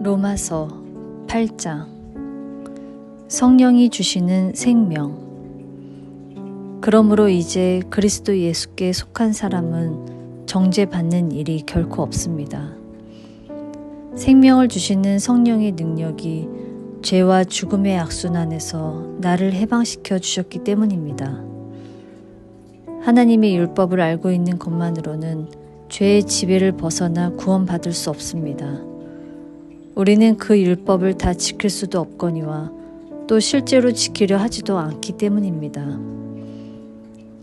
로마서 8장. 성령이 주시는 생명. 그러므로 이제 그리스도 예수께 속한 사람은 정죄받는 일이 결코 없습니다. 생명을 주시는 성령의 능력이 죄와 죽음의 악순환에서 나를 해방시켜 주셨기 때문입니다. 하나님의 율법을 알고 있는 것만으로는 죄의 지배를 벗어나 구원받을 수 없습니다. 우리는 그 율법을 다 지킬 수도 없거니와 또 실제로 지키려 하지도 않기 때문입니다.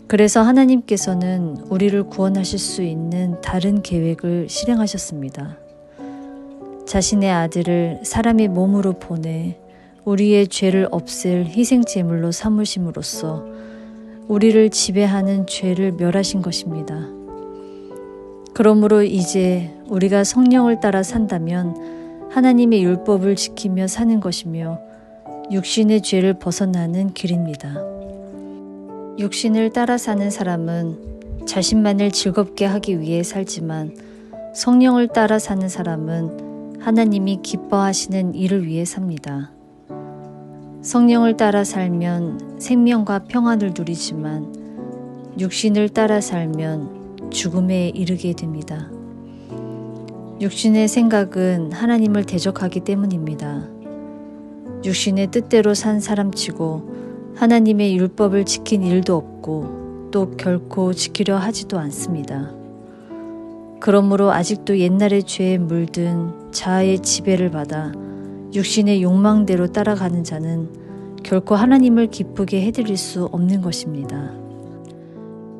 그래서 하나님께서는 우리를 구원하실 수 있는 다른 계획을 실행하셨습니다. 자신의 아들을 사람의 몸으로 보내 우리의 죄를 없앨 희생제물로 삼으심으로써 우리를 지배하는 죄를 멸하신 것입니다. 그러므로 이제 우리가 성령을 따라 산다면 하나님의 율법을 지키며 사는 것이며 육신의 죄를 벗어나는 길입니다. 육신을 따라 사는 사람은 자신만을 즐겁게 하기 위해 살지만 성령을 따라 사는 사람은 하나님이 기뻐하시는 일을 위해 삽니다. 성령을 따라 살면 생명과 평안을 누리지만 육신을 따라 살면 죽음에 이르게 됩니다. 육신의 생각은 하나님을 대적하기 때문입니다. 육신의 뜻대로 산 사람치고 하나님의 율법을 지킨 일도 없고 또 결코 지키려 하지도 않습니다. 그러므로 아직도 옛날의 죄에 물든 자아의 지배를 받아 육신의 욕망대로 따라가는 자는 결코 하나님을 기쁘게 해드릴 수 없는 것입니다.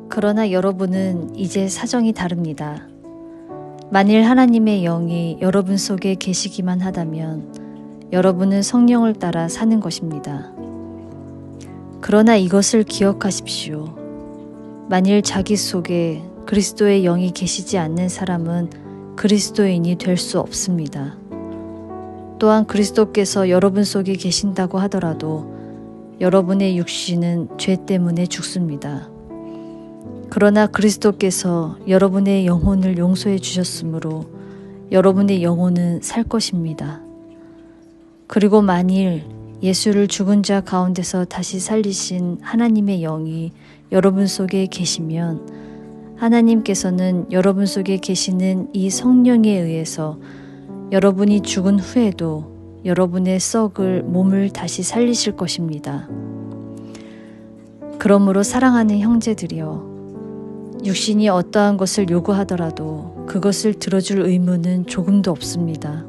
그러나 여러분은 이제 사정이 다릅니다. 만일 하나님의 영이 여러분 속에 계시기만 하다면 여러분은 성령을 따라 사는 것입니다. 그러나 이것을 기억하십시오. 만일 자기 속에 그리스도의 영이 계시지 않는 사람은 그리스도인이 될 수 없습니다. 또한 그리스도께서 여러분 속에 계신다고 하더라도 여러분의 육신은 죄 때문에 죽습니다. 그러나 그리스도께서 여러분의 영혼을 용서해 주셨으므로 여러분의 영혼은 살 것입니다. 그리고 만일 예수를 죽은 자 가운데서 다시 살리신 하나님의 영이 여러분 속에 계시면 하나님께서는 여러분 속에 계시는 이 성령에 의해서 여러분이 죽은 후에도 여러분의 썩을 몸을 다시 살리실 것입니다. 그러므로 사랑하는 형제들이여, 육신이 어떠한 것을 요구하더라도 그것을 들어줄 의무는 조금도 없습니다.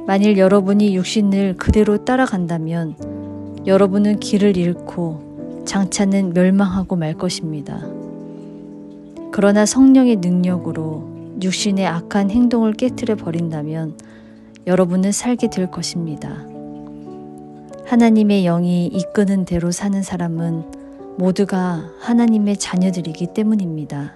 만일 여러분이 육신을 그대로 따라간다면 여러분은 길을 잃고 장차는 멸망하고 말 것입니다. 그러나 성령의 능력으로 육신의 악한 행동을 깨트려 버린다면 여러분은 살게 될 것입니다. 하나님의 영이 이끄는 대로 사는 사람은 모두가 하나님의 자녀들이기 때문입니다.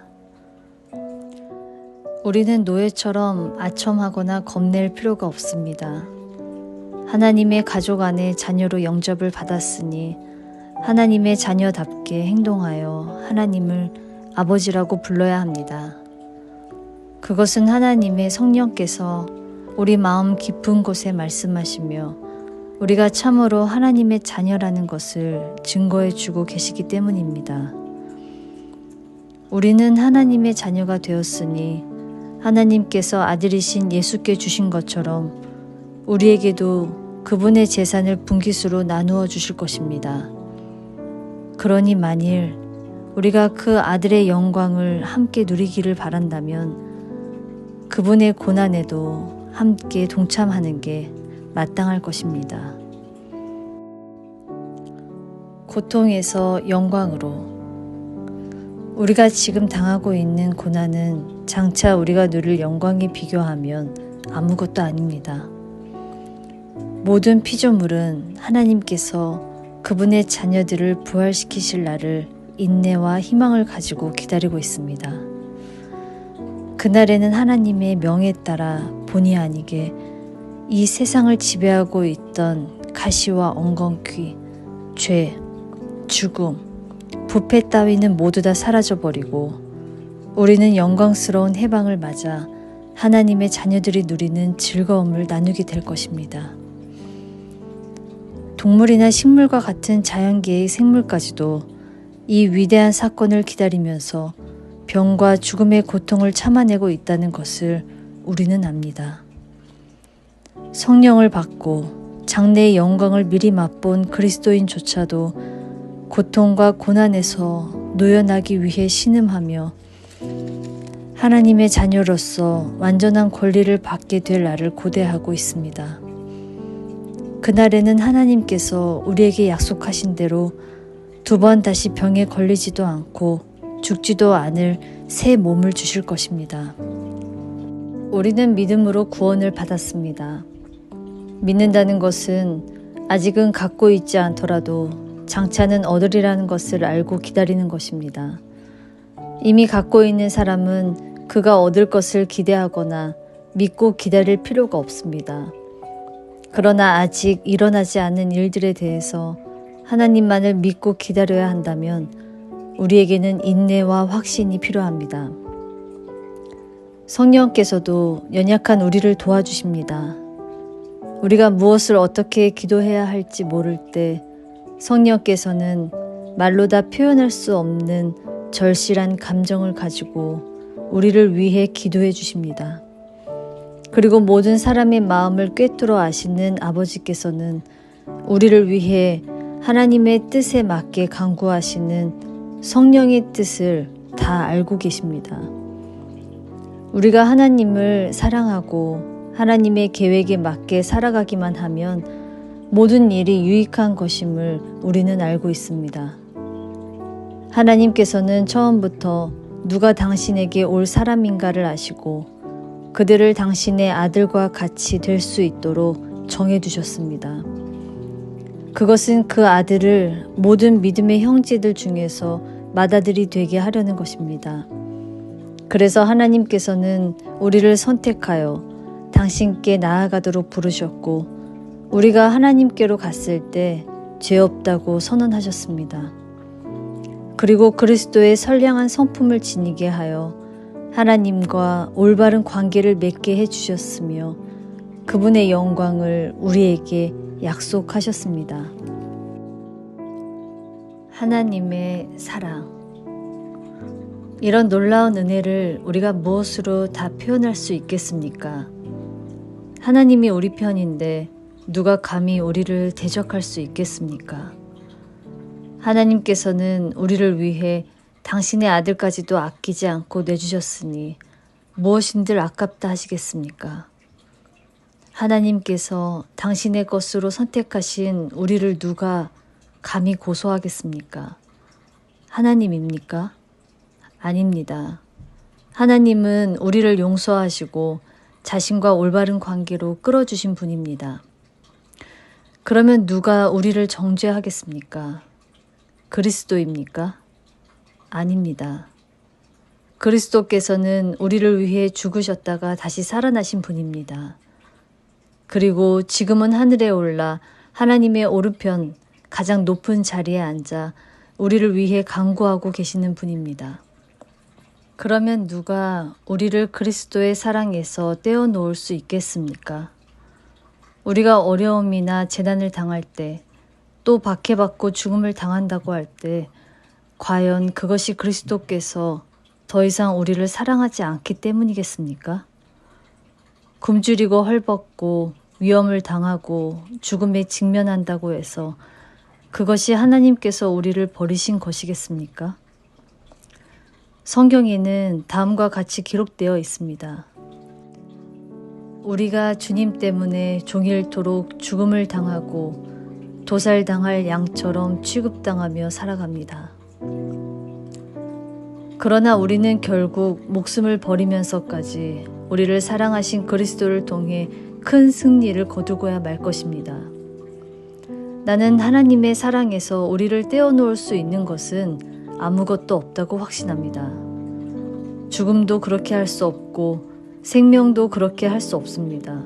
우리는 노예처럼 아첨하거나 겁낼 필요가 없습니다. 하나님의 가족 안에 자녀로 영접을 받았으니 하나님의 자녀답게 행동하여 하나님을 아버지라고 불러야 합니다. 그것은 하나님의 성령께서 우리 마음 깊은 곳에 말씀하시며 우리가 참으로 하나님의 자녀라는 것을 증거해 주고 계시기 때문입니다. 우리는 하나님의 자녀가 되었으니 하나님께서 아들이신 예수께 주신 것처럼 우리에게도 그분의 재산을 분깃으로 나누어 주실 것입니다. 그러니 만일 우리가 그 아들의 영광을 함께 누리기를 바란다면 그분의 고난에도 함께 동참하는 게 마땅할 것입니다. 고통에서 영광으로. 우리가 지금 당하고 있는 고난은 장차 우리가 누릴 영광에 비교하면 아무것도 아닙니다. 모든 피조물은 하나님께서 그분의 자녀들을 부활시키실 날을 인내와 희망을 가지고 기다리고 있습니다. 그날에는 하나님의 명에 따라 본의 아니게 이 세상을 지배하고 있던 가시와 엉겅퀴, 죄, 죽음, 부패 따위는 모두 다 사라져버리고 우리는 영광스러운 해방을 맞아 하나님의 자녀들이 누리는 즐거움을 나누게 될 것입니다. 동물이나 식물과 같은 자연계의 생물까지도 이 위대한 사건을 기다리면서 병과 죽음의 고통을 참아내고 있다는 것을 우리는 압니다. 성령을 받고 장래의 영광을 미리 맛본 그리스도인조차도 고통과 고난에서 노연하기 위해 신음하며 하나님의 자녀로서 완전한 권리를 받게 될 날을 고대하고 있습니다. 그날에는 하나님께서 우리에게 약속하신 대로 두 번 다시 병에 걸리지도 않고 죽지도 않을 새 몸을 주실 것입니다. 우리는 믿음으로 구원을 받았습니다. 믿는다는 것은 아직은 갖고 있지 않더라도 장차는 얻으리라는 것을 알고 기다리는 것입니다. 이미 갖고 있는 사람은 그가 얻을 것을 기대하거나 믿고 기다릴 필요가 없습니다. 그러나 아직 일어나지 않은 일들에 대해서 하나님만을 믿고 기다려야 한다면 우리에게는 인내와 확신이 필요합니다. 성령께서도 연약한 우리를 도와주십니다. 우리가 무엇을 어떻게 기도해야 할지 모를 때 성령께서는 말로 다 표현할 수 없는 절실한 감정을 가지고 우리를 위해 기도해 주십니다. 그리고 모든 사람의 마음을 꿰뚫어 아시는 아버지께서는 우리를 위해 하나님의 뜻에 맞게 간구하시는 성령의 뜻을 다 알고 계십니다. 우리가 하나님을 사랑하고 하나님의 계획에 맞게 살아가기만 하면 모든 일이 유익한 것임을 우리는 알고 있습니다. 하나님께서는 처음부터 누가 당신에게 올 사람인가를 아시고 그들을 당신의 아들과 같이 될 수 있도록 정해두셨습니다. 그것은 그 아들을 모든 믿음의 형제들 중에서 맏아들이 되게 하려는 것입니다. 그래서 하나님께서는 우리를 선택하여 당신께 나아가도록 부르셨고 우리가 하나님께로 갔을 때 죄 없다고 선언하셨습니다. 그리고 그리스도의 선량한 성품을 지니게 하여 하나님과 올바른 관계를 맺게 해주셨으며 그분의 영광을 우리에게 약속하셨습니다. 하나님의 사랑. 이런 놀라운 은혜를 우리가 무엇으로 다 표현할 수 있겠습니까? 하나님이 우리 편인데 누가 감히 우리를 대적할 수 있겠습니까? 하나님께서는 우리를 위해 당신의 아들까지도 아끼지 않고 내주셨으니 무엇인들 아깝다 하시겠습니까? 하나님께서 당신의 것으로 선택하신 우리를 누가 감히 고소하겠습니까? 하나님입니까? 아닙니다. 하나님은 우리를 용서하시고 자신과 올바른 관계로 끌어주신 분입니다. 그러면 누가 우리를 정죄하겠습니까? 그리스도입니까? 아닙니다. 그리스도께서는 우리를 위해 죽으셨다가 다시 살아나신 분입니다. 그리고 지금은 하늘에 올라 하나님의 오른편 가장 높은 자리에 앉아 우리를 위해 간구하고 계시는 분입니다. 그러면 누가 우리를 그리스도의 사랑에서 떼어놓을 수 있겠습니까? 우리가 어려움이나 재난을 당할 때, 또 박해받고 죽음을 당한다고 할 때 과연 그것이 그리스도께서 더 이상 우리를 사랑하지 않기 때문이겠습니까? 굶주리고 헐벗고 위험을 당하고 죽음에 직면한다고 해서 그것이 하나님께서 우리를 버리신 것이겠습니까? 성경에는 다음과 같이 기록되어 있습니다. 우리가 주님 때문에 종일토록 죽음을 당하고 도살당할 양처럼 취급당하며 살아갑니다. 그러나 우리는 결국 목숨을 버리면서까지 우리를 사랑하신 그리스도를 통해 큰 승리를 거두고야 말 것입니다. 나는 하나님의 사랑에서 우리를 떼어놓을 수 있는 것은 아무것도 없다고 확신합니다. 죽음도 그렇게 할 수 없고 생명도 그렇게 할 수 없습니다.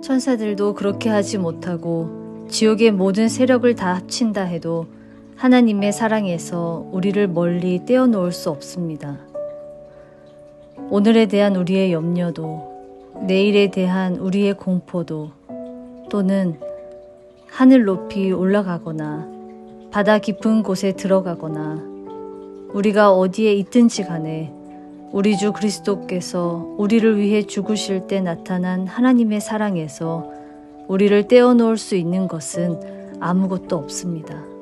천사들도 그렇게 하지 못하고 지옥의 모든 세력을 다 합친다 해도 하나님의 사랑에서 우리를 멀리 떼어놓을 수 없습니다. 오늘에 대한 우리의 염려도 내일에 대한 우리의 공포도 또는 하늘 높이 올라가거나 바다 깊은 곳에 들어가거나 우리가 어디에 있든지 간에 우리 주 그리스도께서 우리를 위해 죽으실 때 나타난 하나님의 사랑에서 우리를 떼어놓을 수 있는 것은 아무것도 없습니다.